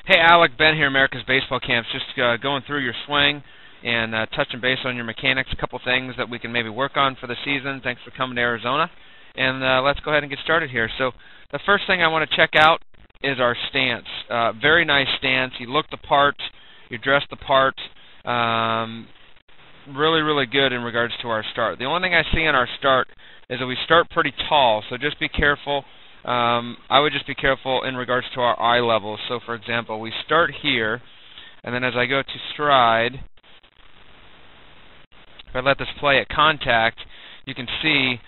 Hey, Alec, Ben here, America's Baseball Camps. Just going through your swing and touching base on your mechanics, a couple things that we can maybe work on for the season. Thanks for coming to Arizona. And let's go ahead and get started here. So the first thing I want to check out is our stance. Very nice stance. You look the part. You dress the part. Really, really good in regards to our start. The only thing I see in our start is that we start pretty tall, so just be careful. I would just be careful in regards to our eye level. So, for example, we start here, and then as I go to stride, if I let this play at contact, you can see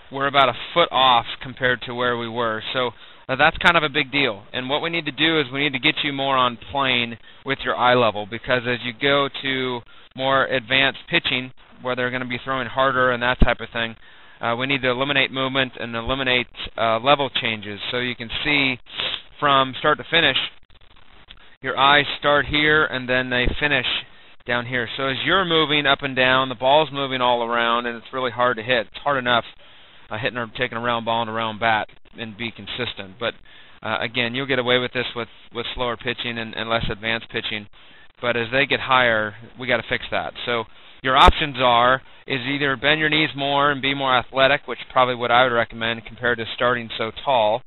we're about a foot off compared to where we were. So that's kind of a big deal. And what we need to do is we need to get you more on plane with your eye level, because as you go to more advanced pitching, where they're going to be throwing harder and that type of thing, we need to eliminate movement and eliminate level changes. So you can see from start to finish, your eyes start here and then they finish down here. So as you're moving up and down, the ball's moving all around, and it's really hard to hit. It's hard enough hitting or taking a round ball and a round bat and be consistent. But again, you'll get away with this with slower pitching and less advanced pitching. But as they get higher, we got to fix that. So your options is either bend your knees more and be more athletic, which is probably what I would recommend compared to starting so tall,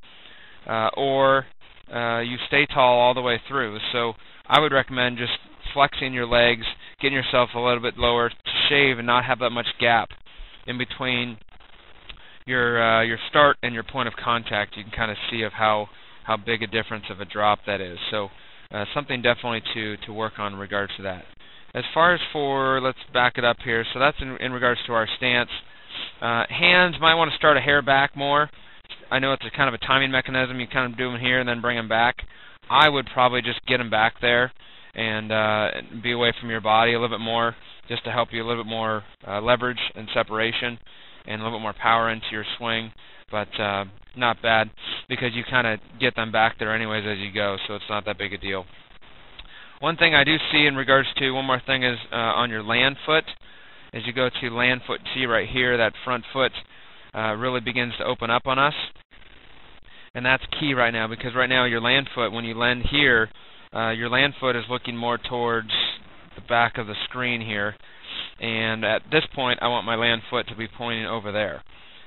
or you stay tall all the way through. So I would recommend just flexing your legs, getting yourself a little bit lower to shave and not have that much gap in between your start and your point of contact. You can kind of see of how big a difference of a drop that is. So something definitely to work on in regards to that. As far as let's back it up here. So that's in regards to our stance. Hands, might want to start a hair back more. I know it's a kind of a timing mechanism. You kind of do them here and then bring them back. I would probably just get them back there and be away from your body a little bit more, just to help you a little bit more leverage and separation and a little bit more power into your swing. But not bad, because you kind of get them back there anyways as you go, so it's not that big a deal. One thing I do see in regards to, one more thing, is on your land foot. As you go to land foot, see right here, that front foot really begins to open up on us. And that's key right now, because right now your land foot, when you land here, your land foot is looking more towards the back of the screen here. And at this point, I want my land foot to be pointing over there.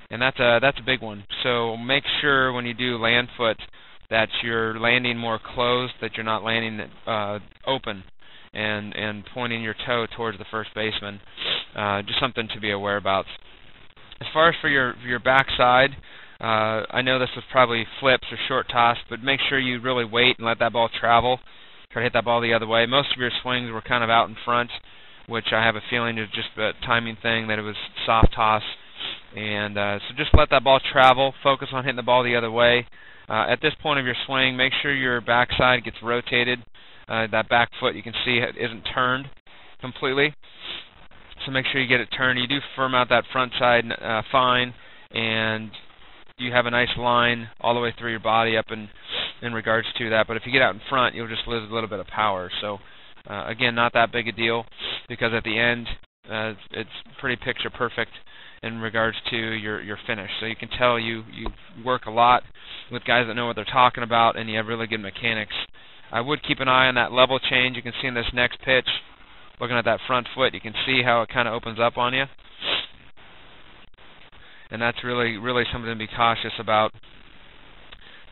And that's a big one. So make sure when you do land foot that you're landing more closed, that you're not landing open and pointing your toe towards the first baseman. Just something to be aware about. As far as for your backside, I know this was probably flips or short toss, but make sure you really wait and let that ball travel. Try to hit that ball the other way. Most of your swings were kind of out in front, which I have a feeling is just a timing thing, that it was soft toss. And so just let that ball travel. Focus on hitting the ball the other way. At this point of your swing, make sure your backside gets rotated. That back foot, you can see, isn't turned completely. So make sure you get it turned. You do firm out that front side fine, and you have a nice line all the way through your body up in regards to that. But if you get out in front, you'll just lose a little bit of power. So again, not that big a deal, because at the end, it's pretty picture perfect in regards to your finish. So you can tell you work a lot with guys that know what they're talking about, and you have really good mechanics. I would keep an eye on that level change. You can see in this next pitch, looking at that front foot, you can see how it kind of opens up on you. And that's really, really something to be cautious about,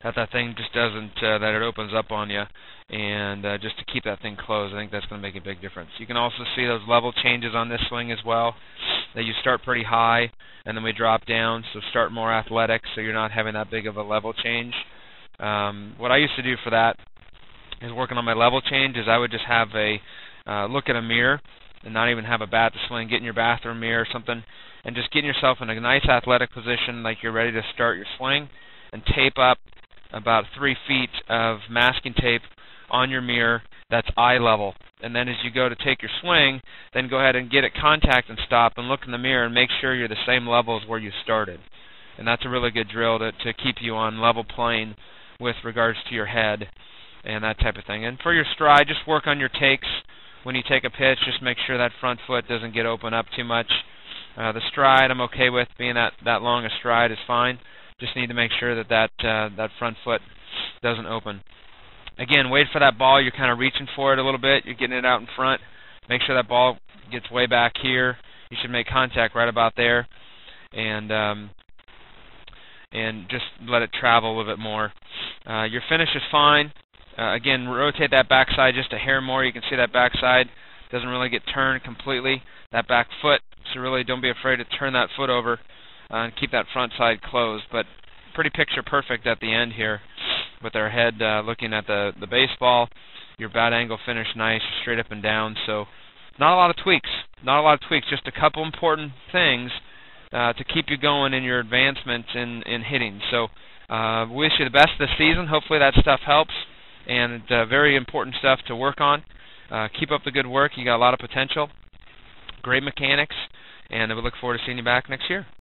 that thing just doesn't, that it opens up on you, and just to keep that thing closed. I think that's going to make a big difference. You can also see those level changes on this swing as well, that you start pretty high and then we drop down, so start more athletic so you're not having that big of a level change. What I used to do for that is, working on my level change, is I would just have a look at a mirror and not even have a bat to swing, get in your bathroom mirror or something, and just getting yourself in a nice athletic position like you're ready to start your swing, and tape up about 3 feet of masking tape on your mirror that's eye level. And then as you go to take your swing, then go ahead and get at contact and stop and look in the mirror and make sure you're the same level as where you started. And that's a really good drill to keep you on level plane with regards to your head and that type of thing. And for your stride, just work on your takes. When you take a pitch, just make sure that front foot doesn't get open up too much. The stride I'm okay with, being that long a stride is fine. Just need to make sure that front foot doesn't open. Again, wait for that ball. You're kind of reaching for it a little bit. You're getting it out in front. Make sure that ball gets way back here. You should make contact right about there, and just let it travel a little bit more. Your finish is fine. Again, rotate that backside just a hair more. You can see that backside doesn't really get turned completely. That back foot, so really don't be afraid to turn that foot over and keep that front side closed. But pretty picture perfect at the end here with our head looking at the baseball. Your bat angle finish nice, straight up and down. So not a lot of tweaks. Not a lot of tweaks. Just a couple important things to keep you going in your advancements in hitting. So wish you the best this season. Hopefully that stuff helps. And very important stuff to work on. Keep up the good work. You got a lot of potential. Great mechanics. And we look forward to seeing you back next year.